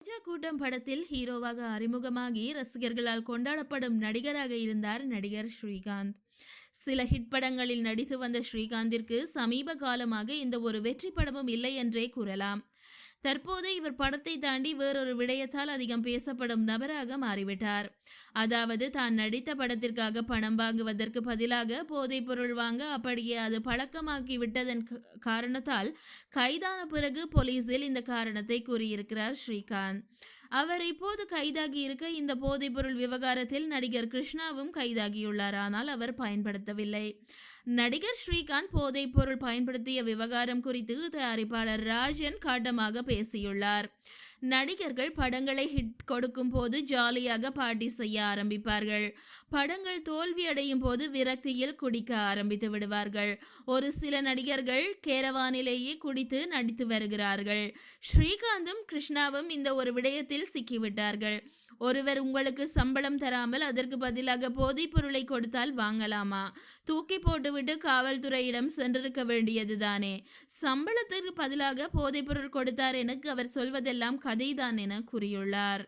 ராஜா கூட்டம் படத்தில் ஹீரோவாக அறிமுகமாகி ரசிகர்களால் கொண்டாடப்படும் நடிகராக இருந்தார் நடிகர் ஸ்ரீகாந்த். சில ஹிட் படங்களில் நடித்து வந்த ஸ்ரீகாந்திற்கு சமீப காலமாக இந்த ஒரு வெற்றி படமும் இல்லை என்றே கூறலாம். தற்போது இவர் படத்தை தாண்டி வேறொரு விடயத்தால் அதிகம் பேசப்படும் நபராக மாறிவிட்டார். அதாவது தான் நடித்த படத்திற்காக பணம் வாங்குவதற்கு பதிலாக போதைப் பொருள் வாங்க அப்படியே அது பழக்கமாக்கி விட்டதன் காரணத்தால் கைதான பிறகு போலீசில் இந்த காரணத்தை கூறியிருக்கிறார் ஸ்ரீகாந்த். அவர் இப்போது கைதாகி இருக்க இந்த போதைப்பொருள் விவகாரத்தில் நடிகர் கிருஷ்ணாவும் கைதாகியுள்ளார். ஆனால் அவர் பயன்படுத்தவில்லை. நடிகர் ஸ்ரீகாந்த் போதைப் பொருள் பயன்படுத்திய விவகாரம் குறித்து தயாரிப்பாளர் ராஜன் காட்டமாக பேசியுள்ளார். நடிகர்கள் படங்களை ஹிட் கொடுக்கும் போது ஜாலியாக பார்ட்டி செய்ய ஆரம்பிப்பார்கள். படங்கள் தோல்வி அடையும் போது விரக்தியில் குடிக்க ஆரம்பித்து விடுவார்கள். ஒரு சில நடிகர்கள் கேரவானிலேயே குடித்து நடித்து வருகிறார்கள். ஸ்ரீகாந்தும் கிருஷ்ணாவும் இந்த ஒரு விடயத்தில் சிக்கிவிட்டார்கள். ஒருவர் உங்களுக்கு சம்பளம் தராமல் அதற்கு பதிலாக போதைப் பொருளை கொடுத்தால் வாங்கலாமா? தூக்கி போட்டுவிட்டு காவல்துறையிடம் சென்றிருக்க வேண்டியதுதானே. சம்பளத்திற்கு பதிலாக போதைப் பொருள் கொடுத்தார் என அவர் சொல்வதெல்லாம் கதைதான் என கூறியுள்ளார்.